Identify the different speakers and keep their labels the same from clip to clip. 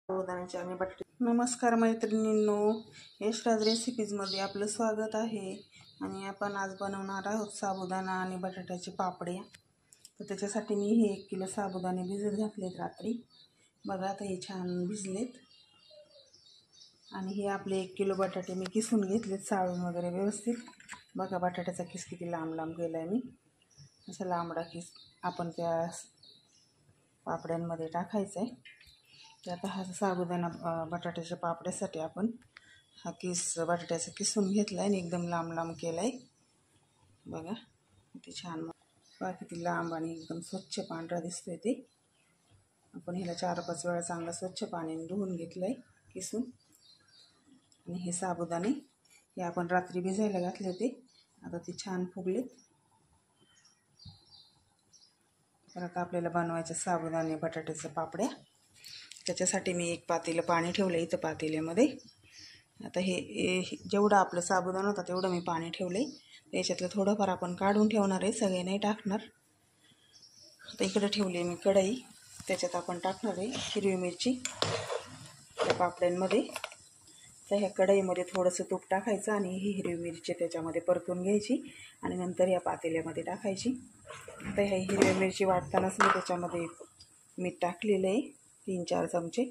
Speaker 1: साबुदाण्याची आणि बटाटे. नमस्कार मैत्रिणींनो, यशराज रेसिपीजमध्ये आपलं स्वागत आहे. आणि आपण आज बनवणार आहोत साबुदाणा आणि बटाट्याचे पापड्या. तर त्याच्यासाठी मी हे 1 किलो साबुदाणे भिजत घातलेत रात्री. बघा आता हे छान भिजलेत. आणि हे आपले 1 किलो बटाटे मी किसून घेतलेत साळून वगैरे व्यवस्थित. बघा बटाट्याचा किस किती लांब लांब केला आहे मी. असा लांबडा किस आपण त्या पापड्यांमध्ये टाकायचा आहे. तर आता हा साबुदाणा बटाट्याच्या पापड्यासाठी आपण हा किस बटाट्याचा किसून घेतला आहे आणि एकदम लांब लांब केला आहे. बघा किती छान, बघा किती लांब आणि एकदम स्वच्छ पांढरा दिसतोय ते. आपण ह्याला 4-5 वेळा चांगलं स्वच्छ पाण्याने धुवून घेतलं आहे किसून. आणि हे साबुदाणे हे आपण रात्री भिजायला घातले होते, आता ते छान फुगलेत. तर आता आपल्याला बनवायचं साबुदाणे बटाट्याच्या पापड्या. त्याच्यासाठी मी 1 पातेलं पाणी ठेवलं इथं पातेल्यामध्ये. आता हे जेवढं आपलं साबुदाणा होता तेवढं मी पाणी ठेवलं आहे. याच्यातलं थोडंफार आपण काढून ठेवणार आहे, सगळे नाही टाकणार. आता इकडे ठेवली आहे मी कढई, त्याच्यात आपण टाकणार आहे हिरवी मिरची त्या पापड्यांमध्ये. तर ह्या कढईमध्ये थोडंसं तूप टाकायचं आणि ही हिरवी मिरची त्याच्यामध्ये परतून घ्यायची आणि नंतर या पातेल्यामध्ये टाकायची. आता ह्या हिरवी मिरची वाटतानाच मी त्याच्यामध्ये मीठ टाकलेलं आहे 3-4 चमचे.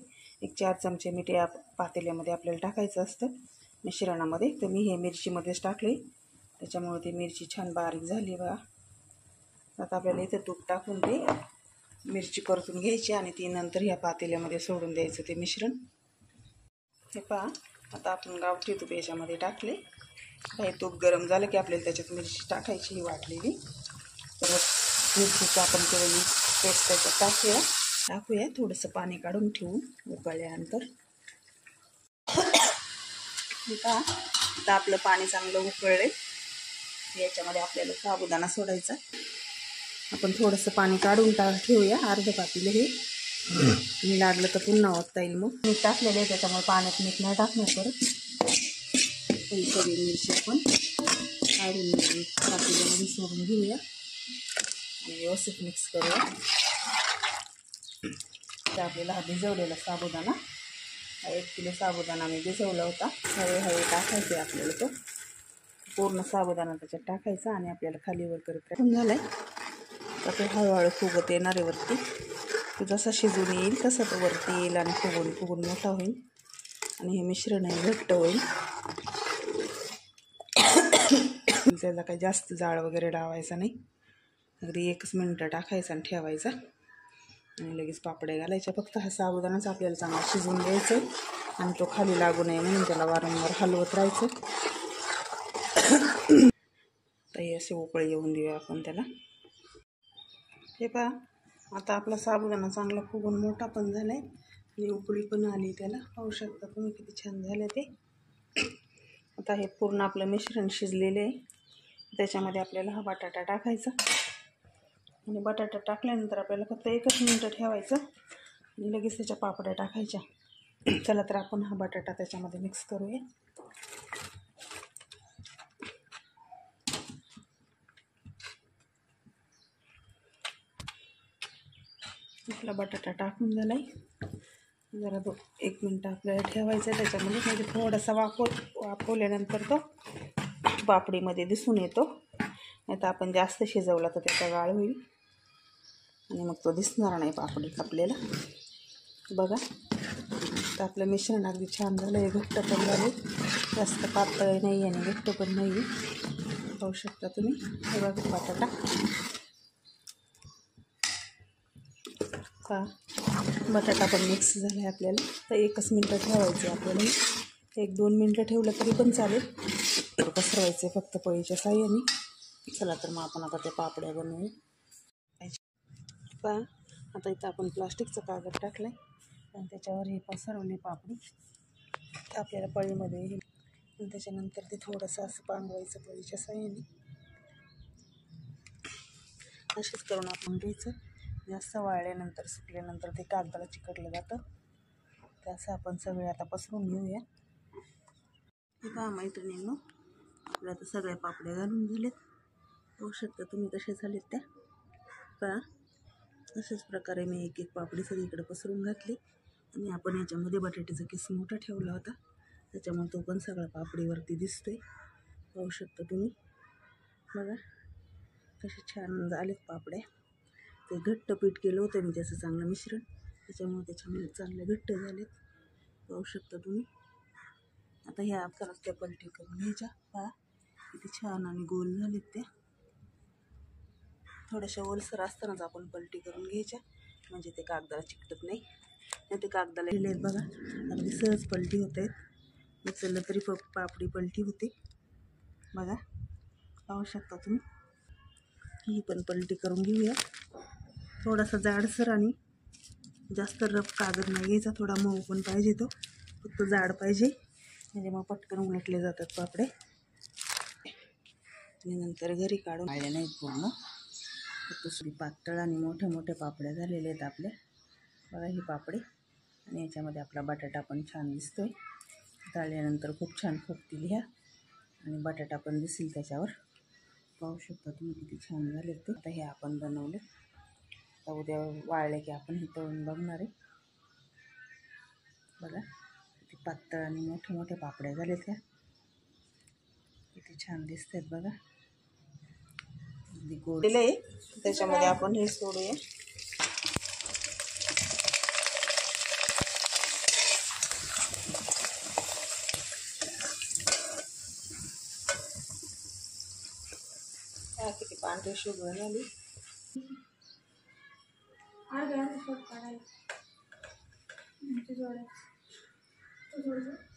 Speaker 1: 1-4 चमचे मीठ या पातेल्यामध्ये आपल्याला टाकायचं असतं मिश्रणामध्ये. तर मी हे मिरचीमध्येच टाकले, त्याच्यामुळे ती मिरची छान बारीक झाली बघा. आता आपल्याला इथं तूप टाकून ते मिरची परतून घ्यायची आणि ती नंतर ह्या पातेल्यामध्ये सोडून द्यायचं ते मिश्रण. हे पहा आता आपण गावठी तूप याच्यामध्ये टाकले. हे तूप गरम झालं की आपल्याला त्याच्यात मिरची टाकायची ही वाटलेली. तर मिरचीचं आपण केलेली पेस्ट त्याच्यात टाकूया थोडंसं पाणी काढून ठेवून उकळल्यानंतर. आता आपलं पाणी चांगलं उकळले, याच्यामध्ये आपल्याला साबुदाणा सोडायचा. आपण थोडंसं पाणी काढून ठेवूया, अर्ध पातेलं हे. मी लागलं तर पुन्हा ओतता येईल. मग मीठ टाकलेलं आहे त्याच्यामुळे पाण्यात मीठ नाही टाकणार परत. ही सगळी मिरची आपण काढून पातेल्यामध्ये सोडून घेऊया आणि व्यवस्थित मिक्स करूया. तर आपल्याला हा भिजवलेला साबुदाणा, 1 किलो साबुदाणा मी भिजवला होता. हळूहळू टाकायचे आपल्याला तो पूर्ण साबुदाणा त्याच्यात टाकायचा आणि आपल्याला खालीवर करत झालं आहे. तर ते हळूहळू फुगत येणार आहे वरती. तो जसा शिजून येईल तसं तो वरती येईल आणि फुगून मोठा होईल आणि हे मिश्रण घट्ट होईल. त्याला काही जास्त जाळ वगैरे लावायचा नाही, अगदी 1 मिनिट टाकायचा आणि ठेवायचा आणि लगेच पापड्या घालायच्या. फक्त हा साबुदाणाच आपल्याला चांगला शिजवून द्यायचं आणि तो खाली लागू नये म्हणून त्याला वारंवार हलवत राहायचं. तर हे असे उकळी येऊन देऊया आपण त्याला. हे पहा आता आपला साबुदाणा चांगला फुगून मोठा पण झाला आहे आणि उकळी पण आली त्याला. पाहू शकता तुम्ही किती छान झालं ते. आता हे पूर्ण आपलं मिश्रण शिजलेलं आहे. त्याच्यामध्ये आपल्याला हा बटाटा टाकायचा आणि बटाटा टाकल्यानंतर आपल्याला फक्त 1 मिनिट ठेवायचं आणि लगेच त्याच्या पापड्या टाकायच्या. चला तर आपण हा बटाटा त्याच्यामध्ये मिक्स करूया. आपला बटाटा टाकून झाला आहे. जरा 1 मिनिट आपल्याला ठेवायचं आहे त्याच्यामध्ये, म्हणजे थोडासा वाफवल्यानंतर तो पापडीमध्ये दिसून येतो. नाही तर आपण जास्त शिजवला तर त्याचा गाळ होईल आणि मग तो दिसणार नाही पापडी आपल्याला. बघा तर आपलं मिश्रण अगदी छान झालं आहे, घट्ट पण झाले, जास्त पातळ नाही आणि घट्ट पण नाही. पाहू शकता तुम्ही. हे बघा बटाटा बटाटा पण मिक्स झाला आहे आपल्याला. तर 1 मिनिट ठेवायचं आपल्याला. 1-2 मिनटं ठेवलं तरी पण चालेल. पसरवायचं फक्त पळीच्या साह्याने. चला तर मग आपण आता त्या पापड्या बनवूया. पहा आता इथं आपण प्लास्टिकचा कागद टाकला आहे आणि त्याच्यावर हे पसरवले पापडी. आपल्याला पळीमध्ये आणि त्याच्यानंतर ते थोडंसं असं पांगवायचं पळीच्या साह्याने. असेच करून आपण घ्यायचं. जास्त वाळल्यानंतर सुकल्यानंतर ते कागदाला चिकटलं जातं. ते असं आपण सगळे आता पसरून घेऊया. हे पहा मैत्रिणींनो, आपल्या आता सगळ्या पापड्या घालून झालेत. होऊ शकतं तुम्ही कशा झालेत त्या. पहा अशाच प्रकारे मी 1-1 पापडी सगळीकडे पसरून घातली आणि आपण याच्यामध्ये बटाट्याचा किस मोठा ठेवला होता, त्याच्यामुळे तो पण सगळा पापडीवरती दिसतोय. पाहू शकता तुम्ही. बघा कसे छान झालेत पापड्या. ते घट्ट पीठ केलं होतं मी त्याचं चांगलं मिश्रण, त्याच्यामुळे त्याच्यामध्ये चांगले घट्ट झालेत. पाहू शकता तुम्ही. आता ह्या आपल्याला त्या पलटी करून घ्यायच्या. पहा किती छान आणि गोल झालेत त्या. थोड्याशा ओलसर असतानाच आपण पलटी करून घ्यायच्या, म्हणजे ते कागदाला चिकटत नाही. ते कागदाला लिहिलेत बघा, अगदी सहज पलटी होत आहेत. उचललं तरी पापडी पलटी होते. बघा पाहू शकता तुम्ही. ही पण पलटी करून घेऊया. थोडासा जाडसर आणि जास्त रफ कागद नाही घ्यायचा, थोडा मऊ पण पाहिजे, तो फक्त जाड पाहिजे, म्हणजे मग पटकन उलटले जातात पापडे. आणि नंतर घरी काढून आले नाहीत पूर्ण, फक्त पातळ आणि मोठे मोठे पापड्या झालेले आहेत आपल्या. बघा ही पापडी. आणि याच्यामध्ये आपला बटाटा पण छान दिसतोय. तळल्यानंतर खूप छान फुगतील ह्या, आणि बटाटा पण दिसेल त्याच्यावर. पाहू शकता तुम्ही किती छान झाले ते. आता हे आपण बनवले, तर उद्या वाळले की आपण हे तळून बघणार आहे. बघा किती पातळ आणि मोठे मोठे पापड्या झाले त्या, किती छान दिसतात बघा. अगदी गोड आहे. त्याच्यामध्ये आपण हे सोडूया. किती पांढरी शुभ्र झाली.
Speaker 2: जोडायचं